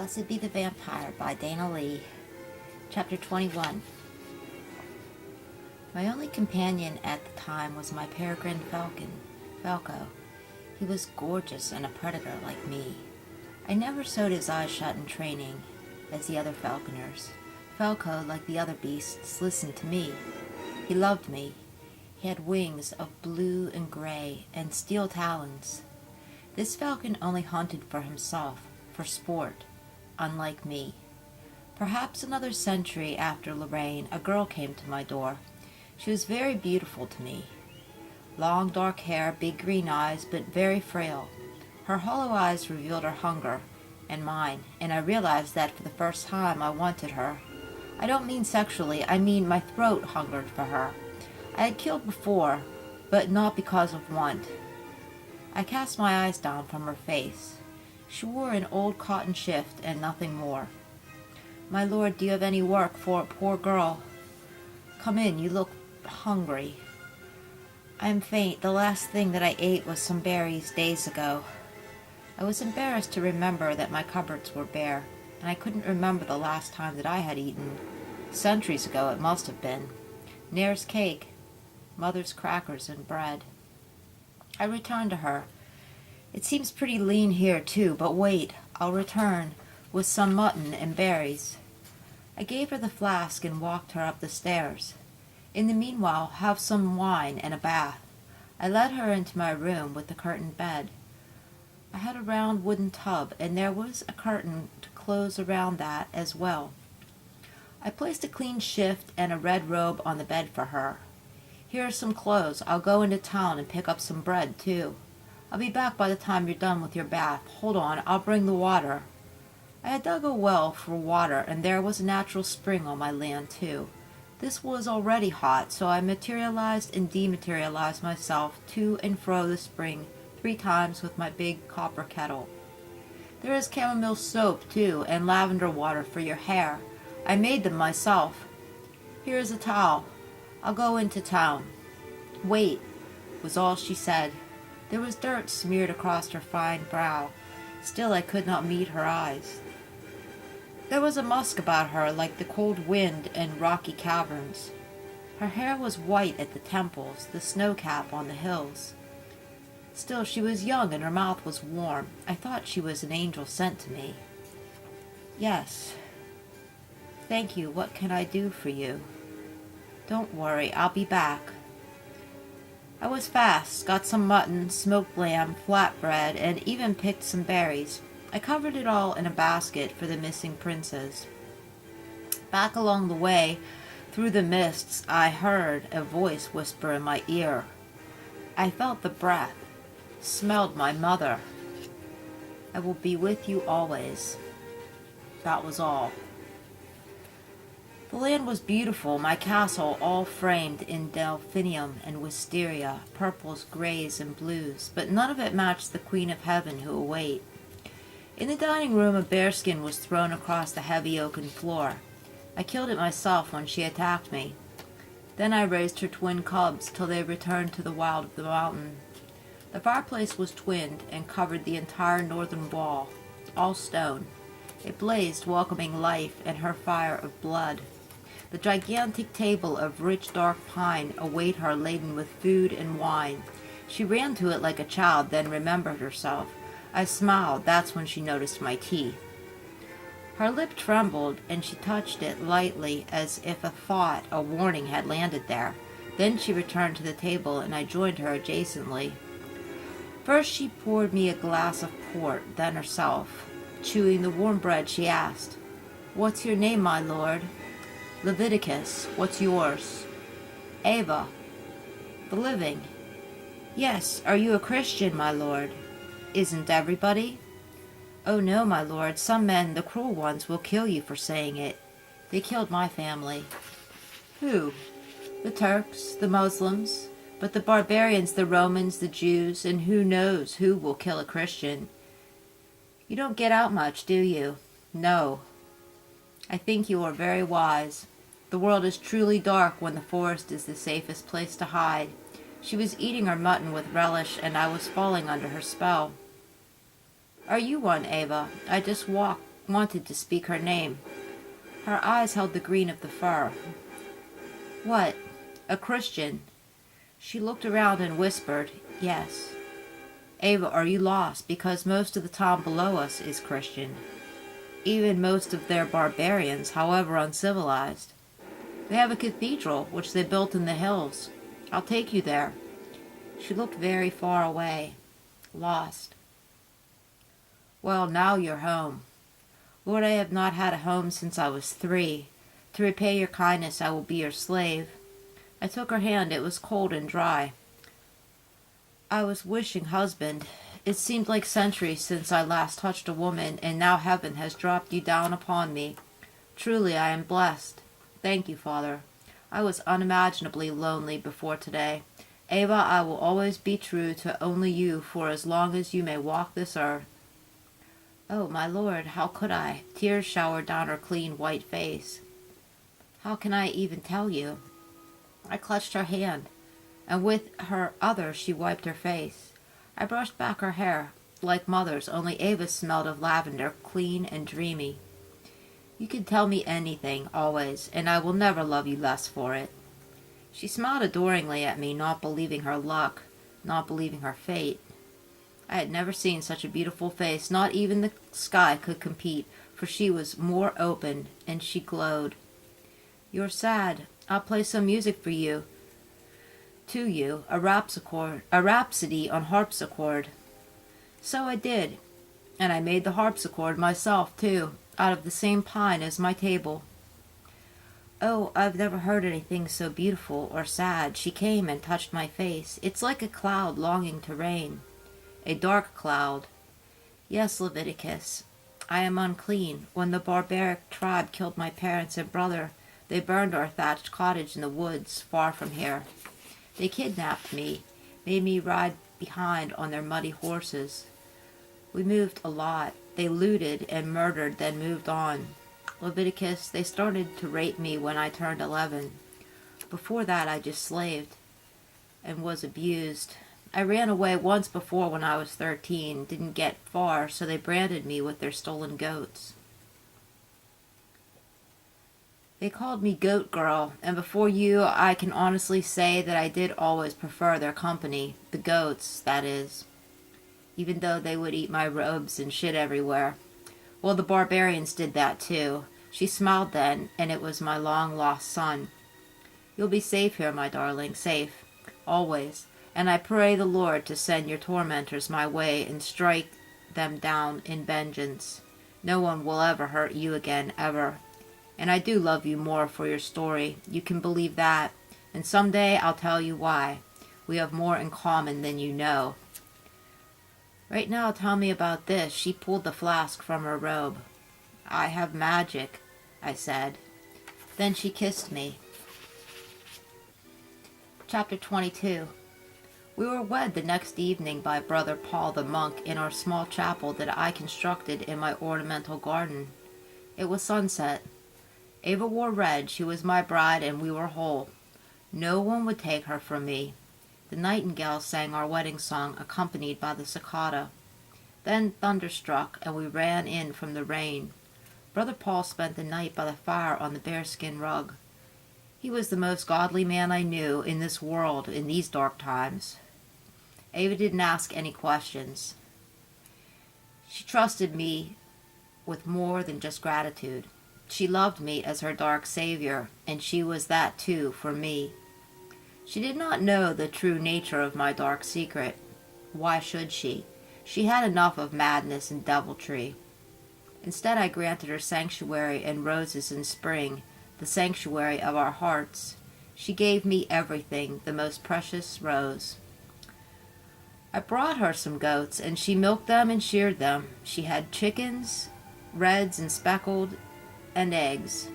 Blessed Be the Vampire by Dana Lee. Chapter 21. My only companion at the time was my peregrine falcon, Falco. He was gorgeous and a predator like me. I never sewed his eyes shut in training, as the other falconers. Falco, like the other beasts, listened to me. He loved me. He had wings of blue and gray and steel talons. This falcon only hunted for himself, for sport, unlike me. Perhaps another century after Lorraine, a girl came to my door. She was very beautiful to me. Long dark hair, big green eyes, but very frail. Her hollow eyes revealed her hunger, and mine, and I realized that for the first time I wanted her. I don't mean sexually, I mean my throat hungered for her. I had killed before, but not because of want. I cast my eyes down from her face. She wore an old cotton shift and nothing more. "My lord, do you have any work for a poor girl? Come in, you look hungry." "I am faint. The last thing that I ate was some berries days ago." I was embarrassed to remember that my cupboards were bare, and I couldn't remember the last time that I had eaten. Centuries ago it must have been. Nair's cake, mother's crackers and bread. I returned to her. "It seems pretty lean here, too, but wait, I'll return with some mutton and berries." I gave her the flask and walked her up the stairs. "In the meanwhile, have some wine and a bath." I led her into my room with the curtained bed. I had a round wooden tub, and there was a curtain to close around that as well. I placed a clean shift and a red robe on the bed for her. "Here are some clothes. I'll go into town and pick up some bread, too. I'll be back by the time you're done with your bath. Hold on, I'll bring the water." I had dug a well for water, and there was a natural spring on my land, too. This was already hot, so I materialized and dematerialized myself to and fro the spring 3 times with my big copper kettle. "There is chamomile soap, too, and lavender water for your hair. I made them myself. Here is a towel. I'll go into town." "Wait," was all she said. There was dirt smeared across her fine brow. Still I could not meet her eyes. There was a musk about her like the cold wind and rocky caverns. Her hair was white at the temples, the snow cap on the hills. Still she was young and her mouth was warm. I thought she was an angel sent to me. "Yes." "Thank you. What can I do for you?" "Don't worry, I'll be back." I was fast, got some mutton, smoked lamb, flatbread, and even picked some berries. I covered it all in a basket for the missing princes. Back along the way, through the mists, I heard a voice whisper in my ear. I felt the breath, smelled my mother. "I will be with you always." That was all. The land was beautiful, my castle all framed in delphinium and wisteria, purples, grays, and blues, but none of it matched the Queen of Heaven who await. In the dining room a bearskin was thrown across the heavy oaken floor. I killed it myself when she attacked me. Then I raised her twin cubs till they returned to the wild of the mountain. The fireplace was twinned and covered the entire northern wall, all stone. It blazed, welcoming life and her fire of blood. The gigantic table of rich dark pine await her laden with food and wine. She ran to it like a child, then remembered herself. I smiled. That's when she noticed my teeth. Her lip trembled, and she touched it lightly as if a thought, a warning, had landed there. Then she returned to the table, and I joined her adjacently. First she poured me a glass of port, then herself. Chewing the warm bread, she asked, "What's your name, my lord?" "Leviticus. What's yours?" "Ava." "The living." "Yes. Are you a Christian, my lord?" "Isn't everybody?" "Oh no, my lord. Some men, the cruel ones, will kill you for saying it. They killed my family." "Who?" "The Turks, the Muslims, but the barbarians, the Romans, the Jews, and who knows who will kill a Christian." "You don't get out much, do you?" "No." "I think you are very wise. The world is truly dark when the forest is the safest place to hide." She was eating her mutton with relish, and I was falling under her spell. "Are you one, Ava? I just wanted to speak her name. Her eyes held the green of the fur. What? A Christian? She looked around and whispered, Yes. Ava, are you lost? Because most of the town below us is Christian. Even most of their barbarians, however uncivilized. They have a cathedral, which they built in the hills. I'll take you there. She looked very far away. Lost. Well, now you're home. Lord, I have not had a home since I was 3. To repay your kindness, I will be your slave. I took her hand. It was cold and dry. I was wishing husband. It seemed like centuries since I last touched a woman, and now heaven has dropped you down upon me. Truly, I am blessed. Thank you, Father. I was unimaginably lonely before today. Ava, I will always be true to only you for as long as you may walk this earth. Oh, my Lord, how could I? Tears showered down her clean white face. How can I even tell you? I clutched her hand, and with her other she wiped her face. I brushed back her hair, like mother's, only Ava smelled of lavender, clean and dreamy. You can tell me anything, always, and I will never love you less for it. She smiled adoringly at me, not believing her luck, not believing her fate. I had never seen such a beautiful face. Not even the sky could compete, for she was more open, and she glowed. You're sad. I'll play some music for you. To you, a rhapsody on harpsichord. So I did, and I made the harpsichord myself, too, out of the same pine as my table. Oh, I've never heard anything so beautiful or sad. She came and touched my face. It's like a cloud longing to rain. A dark cloud. Yes, Leviticus, I am unclean. When the barbaric tribe killed my parents and brother, they burned our thatched cottage in the woods, far from here. They kidnapped me, made me ride behind on their muddy horses. We moved a lot. They looted and murdered, then moved on. Leviticus, they started to rape me when I turned 11. Before that, I just slaved and was abused. I ran away once before when I was 13, didn't get far, so they branded me with their stolen goats. They called me Goat Girl, and before you, I can honestly say that I did always prefer their company, the goats, that is, even though they would eat my robes and shit everywhere. Well, the barbarians did that too. She smiled then, and it was my long-lost son. You'll be safe here, my darling, safe, always. And I pray the Lord to send your tormentors my way and strike them down in vengeance. No one will ever hurt you again, ever. And I do love you more for your story. You can believe that. And someday I'll tell you why. We have more in common than you know. Right now, tell me about this. She pulled the flask from her robe. I have magic, I said. Then she kissed me. Chapter 22. We were wed the next evening by Brother Paul the monk in our small chapel that I constructed in my ornamental garden. It was sunset. Ava wore red. She was my bride, and we were whole. No one would take her from me. The nightingale sang our wedding song, accompanied by the cicada. Then thunder struck, and we ran in from the rain. Brother Paul spent the night by the fire on the bearskin rug. He was the most godly man I knew in this world in these dark times. Ava didn't ask any questions. She trusted me with more than just gratitude. She loved me as her dark savior, and she was that too for me. She did not know the true nature of my dark secret. Why should she? She had enough of madness and deviltry. Instead, I granted her sanctuary and roses in spring, the sanctuary of our hearts. She gave me everything, the most precious rose. I brought her some goats, and she milked them and sheared them. She had chickens, reds and speckled, and eggs.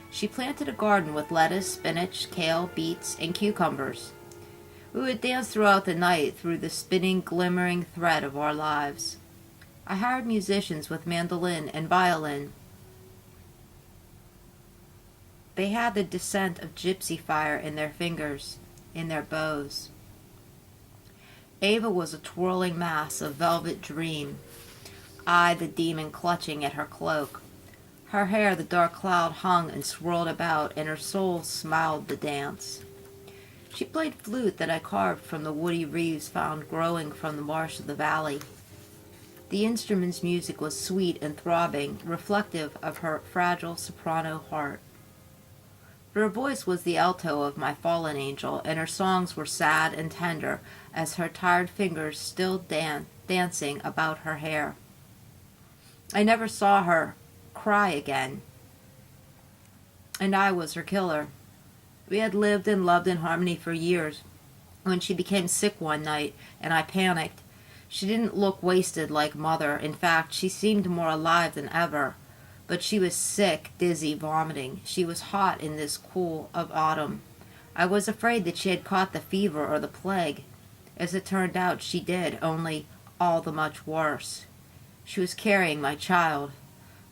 She planted a garden with lettuce, spinach, kale, beets, and cucumbers. We would dance throughout the night through the spinning, glimmering thread of our lives. I hired musicians with mandolin and violin. They had the descent of gypsy fire in their fingers, in their bows. Ava was a twirling mass of velvet dream. I the demon clutching at her cloak. Her hair the dark cloud hung and swirled about, and her soul smiled the dance. She played flute that I carved from the woody reeds found growing from the marsh of the valley. The instrument's music was sweet and throbbing, reflective of her fragile soprano heart. Her voice was the alto of my fallen angel, and her songs were sad and tender as her tired fingers still dancing about her hair. I never saw her cry again, and I was her killer. We had lived and loved in harmony for years. When she became sick one night, and I panicked, she didn't look wasted like Mother. In fact, she seemed more alive than ever. But she was sick, dizzy, vomiting. She was hot in this cool of autumn. I was afraid that she had caught the fever or the plague. As it turned out, she did, only all the much worse. She was carrying my child.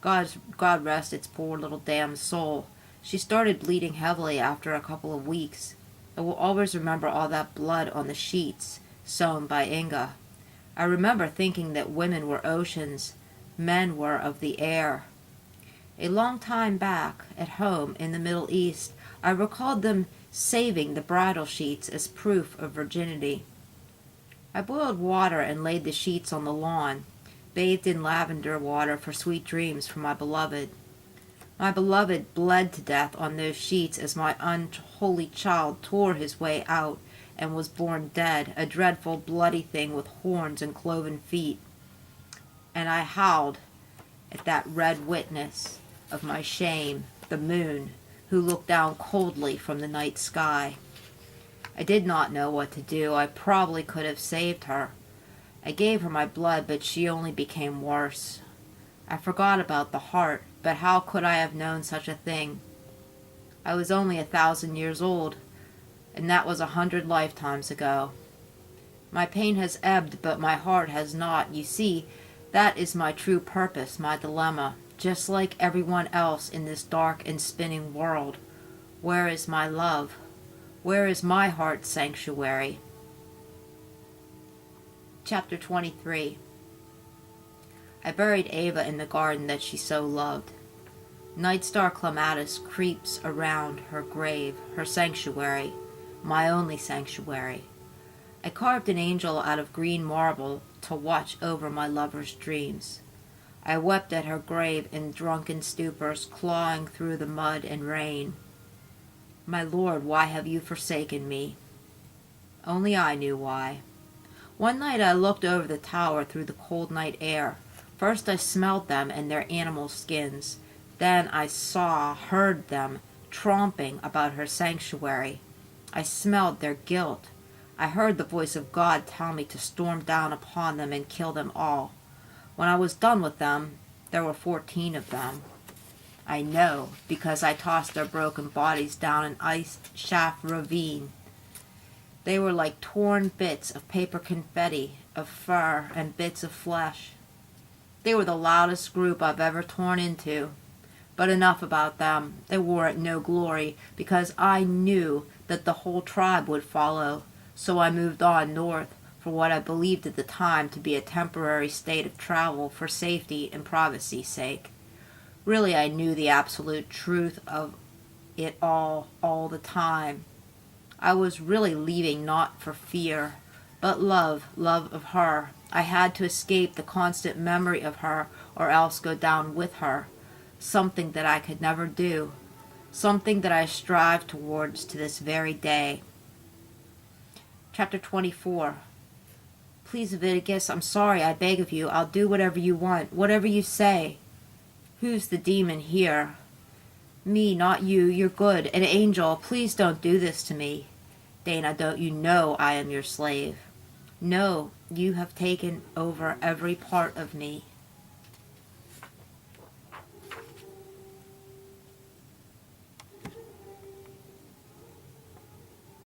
God rest its poor little damned soul. She started bleeding heavily after a couple of weeks. I will always remember all that blood on the sheets sewn by Inga. I remember thinking that women were oceans, men were of the air. A long time back, at home in the Middle East, I recalled them saving the bridal sheets as proof of virginity. I boiled water and laid the sheets on the lawn, bathed in lavender water for sweet dreams for my beloved. My beloved bled to death on those sheets as my unholy child tore his way out and was born dead, a dreadful bloody thing with horns and cloven feet. And I howled at that red witness of my shame, the moon, who looked down coldly from the night sky. I did not know what to do. I probably could have saved her. I gave her my blood, but she only became worse. I forgot about the heart, but how could I have known such a thing? I was only 1,000 years old, and that was 100 lifetimes ago. My pain has ebbed, but my heart has not. You see, that is my true purpose, my dilemma. Just like everyone else in this dark and spinning world, where is my love? Where is my heart's sanctuary? Chapter 23. I buried Ava in the garden that she so loved. Night star clematis creeps around her grave, her sanctuary, my only sanctuary. I carved an angel out of green marble to watch over my lover's dreams. I wept at her grave in drunken stupors, clawing through the mud and rain. My Lord, why have you forsaken me? Only I knew why. One night I looked over the tower through the cold night air. First I smelled them and their animal skins. Then I heard them tromping about her sanctuary. I smelled their guilt. I heard the voice of God tell me to storm down upon them and kill them all. When I was done with them, there were 14 of them. I know, because I tossed their broken bodies down an iced shaft ravine. They were like torn bits of paper confetti, of fur, and bits of flesh. They were the loudest group I've ever torn into. But enough about them. They wore it no glory, because I knew that the whole tribe would follow. So I moved on north, for what I believed at the time to be a temporary state of travel for safety and privacy's sake. Really, I knew the absolute truth of it all the time. I was really leaving not for fear, but love of her. I had to escape the constant memory of her, or else go down with her, something that I could never do, something that I strive towards to this very day. Chapter 24. Please, Leviticus, I'm sorry, I beg of you. I'll do whatever you want, whatever you say. Who's the demon here? Me, not you. You're good. An angel. Please don't do this to me. Dana, don't you know I am your slave? No, you have taken over every part of me.